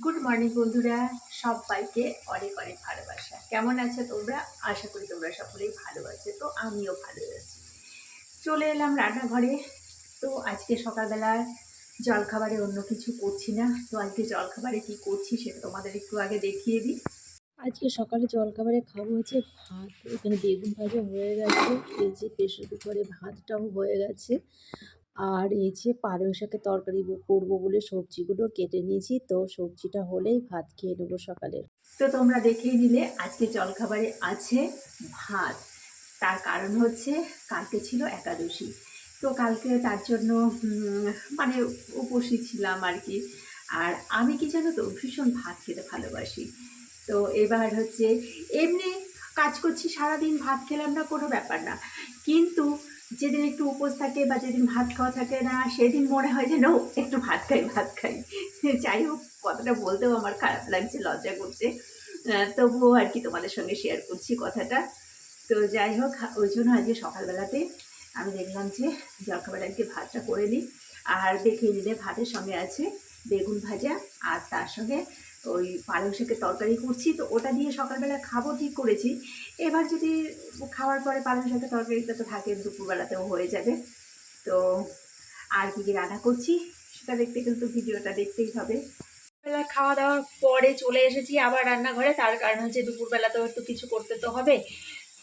Good morning বন্ধুরা, সবাইকে অনেক অনেক ভালোবাসা। কেমন আছো তোমরা? আশা করি তোমরা সকলেই ভালো আছো। তো আমিও ভালো আছি। চলে এলাম রান্নাঘরে। তো আজকে সকালবেলার জলখাবারে অন্য কিছু করছি না। তো আজকে জলখাবারে কি করছি সেটা তোমাদের একটু আগে দেখিয়ে দিই। আজকে সকালে জলখাবারে খাবো হচ্ছে ভাত। এখানে বেগুন ভাজা হয়ে গেছে, এই যে প্রেসার কুকারে ভাতটাও হয়ে গেছে। আর এই যে পালং শাকের তরকারি করবো বলে সবজিগুলো কেটে নিয়েছি, তো সবজিটা হলেই ভাত খেয়ে নেবো সকালে। তো তোমরা দেখেই নিলে আজকে জলখাবারে আছে ভাত। তার কারণ হচ্ছে কালকে ছিল একাদশী। তো কালকে তার জন্য মানে উপসী ছিলাম আর কি। আর আমি কি জানো তো ভীষণ ভাত খেতে ভালোবাসি। তো এবার হচ্ছে এমনি কাজ করছি সারাদিন, ভাত খেলাম না কোনো ব্যাপার না, কিন্তু যেদিন একটু উপোস থাকে বা যেদিন ভাত খাওয়া থাকে না সেদিন মনে হয় যেন একটু ভাত খাই ভাত খাই। যাই হোক, কথাটা বলতেও আমার খারাপ লাগছে, লজ্জা করছে, তবুও আর কি তোমাদের সঙ্গে শেয়ার করছি কথাটা। তো যাই হোক, ওই জন্য আজকে সকালবেলাতে আমি দেখলাম যে জলখাবার আজকে ভাতটা করে নিই। আর দেখে নিলে ভাতের সঙ্গে আছে বেগুন ভাজা, আর তার সঙ্গে ওই পালং শাকের তরকারি করছি। তো ওটা দিয়ে সকালবেলা খাবো ঠিক করেছি। এবার যদি খাওয়ার পরে পালং শাকের তরকারিটা তো থাকে, দুপুরবেলাতেও হয়ে যাবে। তো আর কী কী রান্না করছি সেটা দেখতে কিন্তু ভিডিওটা দেখতেই হবে। বেলা খাওয়া দাওয়ার পরে চলে এসেছি আবার রান্নাঘরে, তার কারণ হচ্ছে দুপুরবেলাতেও একটু কিছু করতে তো হবে।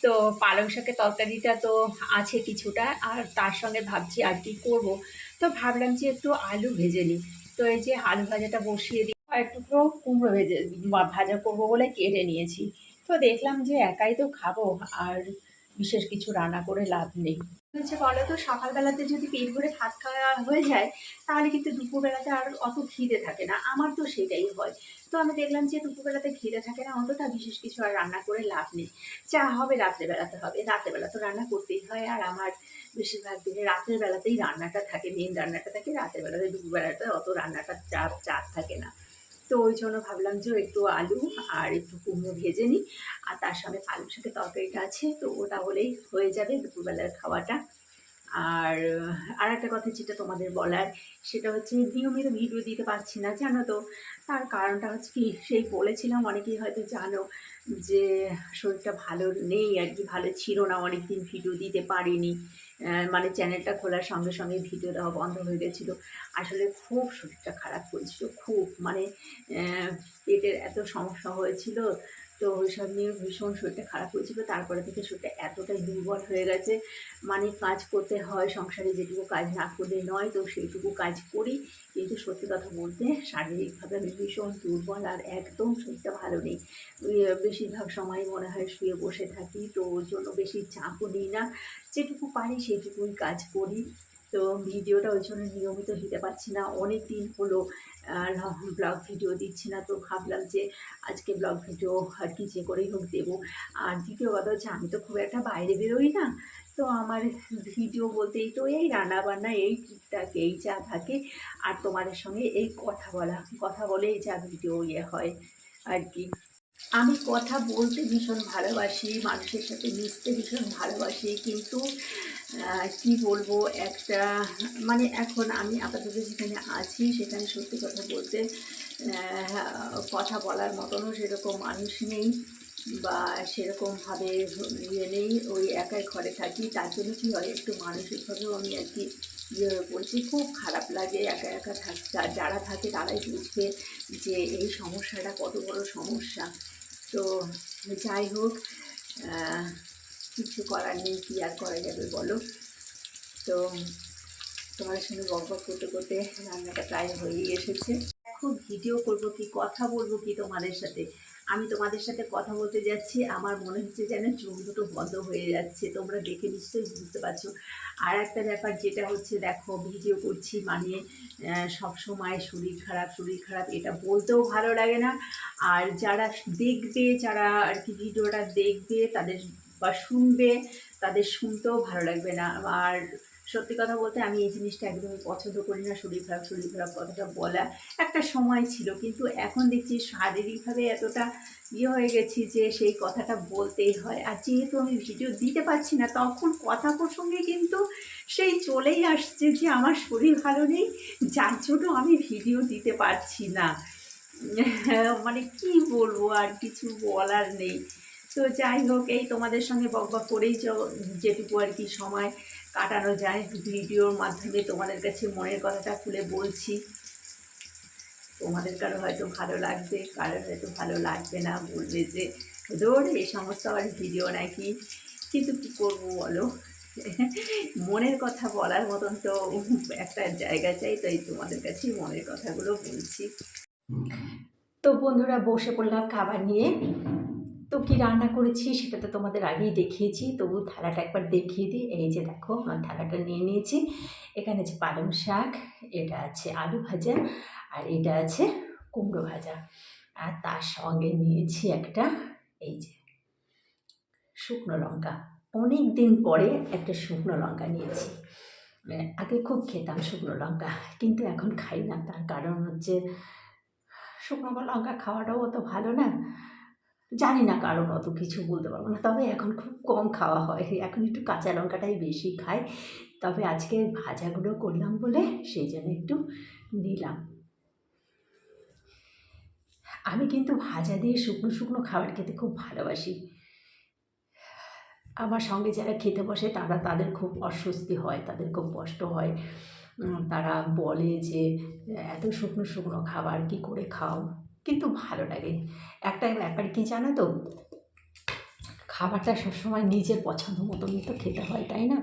তো পালং শাকের তরকারিটা তো আছে কিছুটা, আর তার সঙ্গে ভাবছি আর কি করব। তো ভাবলাম যে একটু আলু ভেজে নিই। তো এই যে আলু ভাজাটা বসিয়ে দিই, আর একটু কুমড়ো ভেজে ভাজা করব বলে কেটে নিয়েছি। তো দেখলাম যে একাই তো খাবো, আর বিশেষ কিছু রান্না করে লাভ নেই। হচ্ছে বলো তো, সকালবেলাতে যদি পেট ভরে ভাত খাওয়া হয়ে যায় তাহলে কিন্তু দুপুরবেলাতে আর অত খিদে থাকে না। আমার তো সেটাই হয়। তো আমি দেখলাম যে দুপুরবেলাতে খিদে থাকে না, অন্তত বিশেষ কিছু আর রান্না করে লাভ নেই। চা হবে রাত্রেবেলাতে হবে, রাত্রেবেলা তো রান্না করতেই হয়। আর আমার বেশিরভাগ দিনে রাতের বেলাতেই রান্নাটা থাকে, মেন রান্নাটা থাকে রাতের বেলাতে, দুপুরবেলাতে অত রান্নাটা চাপ থাকে না। তো ওই জন্য ভাবলাম যে একটু আলু আর একটু কুমড়ো ভেজে নিই, আর তার সঙ্গে পালং শাকের তরকারিটা আছে, তো ওটা হলেই হয়ে যাবে দুপুরবেলার খাওয়াটা। আর আর একটা কথা যেটা তোমাদের বলার, সেটা হচ্ছে নিয়মিত ভিডিও দিতে পারছি না, জানো তো। তার কারণটা হচ্ছে কি, সেই বলেছিলাম, অনেকেই হয়তো জানো যে শরীরটা ভালো নেই আর কি, ভালো ছিল না, অনেক দিন ভিডিও দিতে পারিনি। মানে চ্যানেলটা খোলার সঙ্গে সঙ্গে ভিডিও দেওয়া বন্ধ হয়ে গেছিলো। আসলে খুব শরীরটা খারাপ করেছিল, খুব মানে পেটের এত সমস্যা হয়েছিল। তো ওইসব নিয়ে ভীষণ শরীরটা খারাপ হয়েছিল। তারপরে থেকে শরীরটা এতটাই দুর্বল হয়ে গেছে, মানে কাজ করতে হয়, সংসারে যেটুকু কাজ না করলে নয়, তো সেইটুকু কাজ করি। কিন্তু সত্যি কথা বলতে শারীরিকভাবে আমি ভীষণ দুর্বল, আর একদম শরীরটা ভালো নেই। বেশিরভাগ সময় মনে হয় শুয়ে বসে থাকি, তো ওর জন্য বেশি চাপও নিই না, যেটুকু পারি সেটুকুই কাজ করি। তো ভিডিওটা ওই জন্য নিয়মিত দিতে পারছি না, অনেক দিন হলো ব্লগ ভিডিও দিচ্ছি না। তো ভাবলাম যে আজকে ব্লগ ভিডিও আর কি যে করেই হোক দেবো। আর দ্বিতীয় কথা হচ্ছে, আমি তো খুব একটা বাইরে বেরোই না। তো আমার ভিডিও বলতেই তো এই রান্নাবান্না, এই টুকটাক এই যা থাকে, আর তোমাদের সঙ্গে এই কথা বলেই যা ভিডিও হয় আর কি। আমি কথা বলতে ভীষণ ভালোবাসি, মানুষের সাথে মিশতে ভীষণ ভালোবাসি, কিন্তু কি বলবো, একটা মানে এখন আমি আপাতত যেখানে আছি সেখানে সত্যি কথা বলতে কথা বলার মতনও সেরকম মানুষ নেই, বা সেরকমভাবে নেই। ওই একাই ঘরে থাকি, তার জন্য কী হয়, একটু মানসিকভাবেও আমি আর কি হয়ে পড়ছি। খুব খারাপ লাগে একা একা থাকতে। আর যারা থাকে তারাই বুঝবে যে এই সমস্যাটা কত বড় সমস্যা। তো যাই হোক, কিছু করার নেই, কী আর করা যাবে বলো। তো তোমার সঙ্গে বকবক করতে করতে রান্নাটা প্রায় হয়েই এসেছে। এখন ভিডিও করবো কি, কথা বলবো কি তোমাদের সাথে, আমি তোমাদের সাথে কথা বলতে যাচ্ছি, আমার মনে হচ্ছে যেন চোখ দুটো বন্ধ হয়ে যাচ্ছে। তোমরা দেখে নিশ্চয়ই বুঝতে পারছো। আর একটা ব্যাপার যেটা হচ্ছে, দেখো ভিডিও করছি মানে সব সময় শরীর খারাপ শরীর খারাপ এটা বলতেও ভালো লাগে না। আর যারা দেখবে, যারা আর কি ভিডিওটা দেখবে তাদের বা শুনবে, তাদের শুনতেও ভালো লাগবে না। আর সত্যি কথা বলতে আমি এই জিনিসটা একদমই পছন্দ করি না, শরীর খারাপ কথাটা বলা। একটা সময় ছিল, কিন্তু এখন দেখছি শারীরিকভাবে এতটা হয়ে গেছি যে সেই কথাটা বলতেই হয়। আর যেহেতু আমি ভিডিও দিতে পারছি না, তখন কথা প্রসঙ্গে কিন্তু সেই চলেই আসছে যে আমার শরীর ভালো নেই, যার জন্য আমি ভিডিও দিতে পারছি না। মানে কি বলবো, আর কিছু বলার নেই। তো যাই হোক, এই তোমাদের সঙ্গে বকবক করেই যেটুকু আর কি সময় কাটানো যায় ভিডিওর মাধ্যমে তোমাদের কাছে মনের কথাটা খুলে বলছি। তোমাদের কারো হয়তো ভালো লাগবে, কারোর হয়তো ভালো লাগবে না, বলবে যে ধুর এই সমস্ত আবার ভিডিও নাকি। কিন্তু কী করবো বলো, মনের কথা বলার মতন তো একটা জায়গা চাই, তাই তোমাদের কাছেই মনের কথাগুলো বলছি। তো বন্ধুরা, বসে পড়লাম খাবার নিয়ে। তো কী রান্না করেছি সেটা তো তোমাদের আগেই দেখিয়েছি, তবু থালাটা একবার দেখিয়ে দিই। এই যে দেখো, আমার থালাটা নিয়ে নিয়েছি। এখানে আছে পালং শাক, এটা আছে আলু ভাজা, আর এটা আছে কুমড়ো ভাজা। আর তার সঙ্গে নিয়েছি একটা, এই যে শুকনো লঙ্কা। অনেক দিন পরে একটা শুকনো লঙ্কা নিয়েছি। আগে খুব খেতাম শুকনো লঙ্কা, কিন্তু এখন খাই না। তার কারণ হচ্ছে শুকনো লঙ্কা খাওয়াটাও অত ভালো না। জানি না কারণ, অত কিছু বলতে পারবো না। তবে এখন খুব কম খাওয়া হয়, এখন একটু কাঁচা লঙ্কাটাই বেশি খাই। তবে আজকে ভাজাগুলো করলাম বলে সেই জন্য একটু নিলাম। আমি কিন্তু ভাজা দিয়ে শুকনো শুকনো খাবার খেতে খুব ভালোবাসি। আমার সঙ্গে যারা খেতে বসে তাদের খুব অস্বস্তি হয়, তাদের খুব কষ্ট হয়। তারা বলে যে এত শুকনো শুকনো খাবার কী করে খাও, কিন্তু ভালো লাগে। একটা ব্যাপার কী জানো তো, খাবারটা সবসময় নিজের পছন্দ মতনই তো খেতে হয়, তাই না?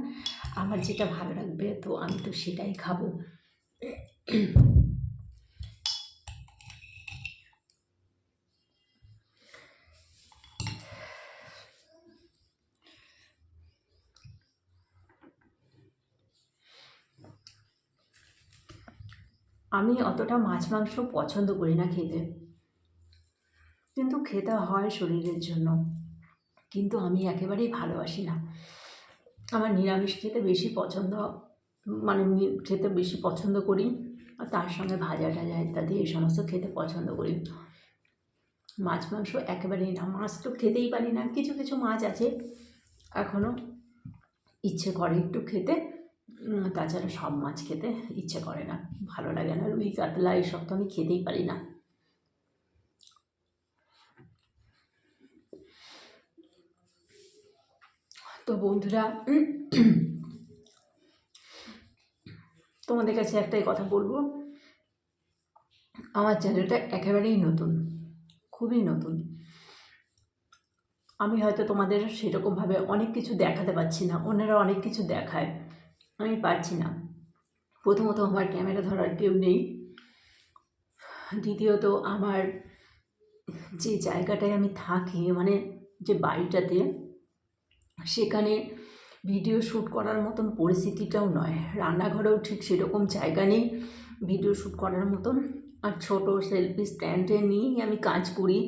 আমার যেটা ভালো লাগবে তো আমি তো সেটাই খাবো। আমি অতটা মাছ মাংস পছন্দ করি না খেতে, কিন্তু খেতে হয় শরীরের জন্য। কিন্তু আমি একেবারেই ভালোবাসি না। আমার নিরামিষ খেতে বেশি পছন্দ, মানে খেতে বেশি পছন্দ করি। আর তার সঙ্গে ভাজা টাজা ইত্যাদি এই সমস্ত খেতে পছন্দ করি। মাছ মাংস একেবারেই না। মাছ তো খেতেই পারি না। কিছু কিছু মাছ আছে এখনও ইচ্ছে করে একটু খেতে, তাছাড়া সব মাছ খেতে ইচ্ছে করে না, ভালো লাগে না। রুই কাতলা এইসব তো আমি খেতেই পারি না। তো বন্ধুরা, তোমাদের কাছে একটাই কথা বলবো, আমার চ্যানেলটা একেবারেই নতুন, খুবই নতুন। আমি হয়তো তোমাদের সেরকমভাবে অনেক কিছু দেখাতে পারছি না, অন্যরা অনেক কিছু দেখায়, আমি পারছি না। প্রথমত আমার ক্যামেরা ধরার কেউ নেই, দ্বিতীয়ত আমার যে জায়গাটায় আমি থাকি, মানে যে বাড়িটাতে, সেখানে ভিডিও শ্যুট করার মতন পরিস্থিতিটাও নয়। রান্নাঘরেও ঠিক সেরকম জায়গা নেই ভিডিও শ্যুট করার মতন। আর ছোটো সেলফি স্ট্যান্ডে নিয়েই আমি কাজ করি।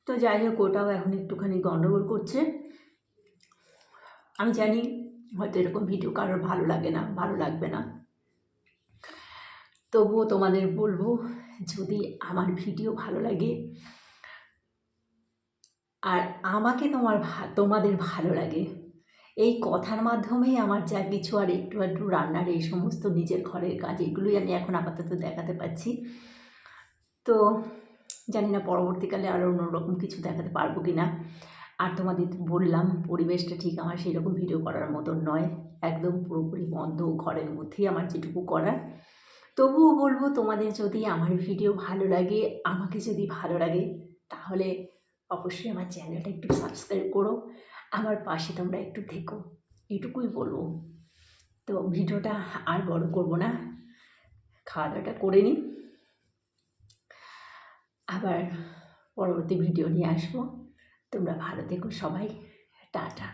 তো যাই হোক, ওটাও এখন একটুখানি গণ্ডগোল করছে। আমি জানি হয়তো এরকম ভিডিও কারোর ভালো লাগে না, ভালো লাগবে না। তবুও তোমাদের বলবো, যদি আমার ভিডিও ভালো লাগে আর আমাকে তোমাদের ভালো লাগে, এই কথার মাধ্যমেই আমার যা কিছু, আর একটু একটু রান্নার এই সমস্ত নিজের ঘরের কাজ, এগুলোই আমি এখন আপাতত দেখাতে পাচ্ছি। তো জানি না পরবর্তীকালে আরও অন্যরকম কিছু দেখাতে পারবো কি না। আর তোমাদের বললাম, পরিবেশটা ঠিক আমার সেই রকম ভিডিও করার মতন নয়, একদম পুরোপুরি বন্ধ ঘরের মধ্যেই আমার যেটুকু করার। তবুও বলবো, তোমাদের যদি আমার ভিডিও ভালো লাগে, আমাকে যদি ভালো লাগে, তাহলে অবশ্যই আমার চ্যানেলটা একটু সাবস্ক্রাইব করো, আমার পাশে তোমরা একটু থেকো, এটুকুই বলবো। তো ভিডিওটা আর বড় করব না, খাওয়া দাওয়াটা করে নিই, আবার পরবর্তী ভিডিও নিয়ে আসবো। তোমরা ভালো থেকো সবাই, টাটা।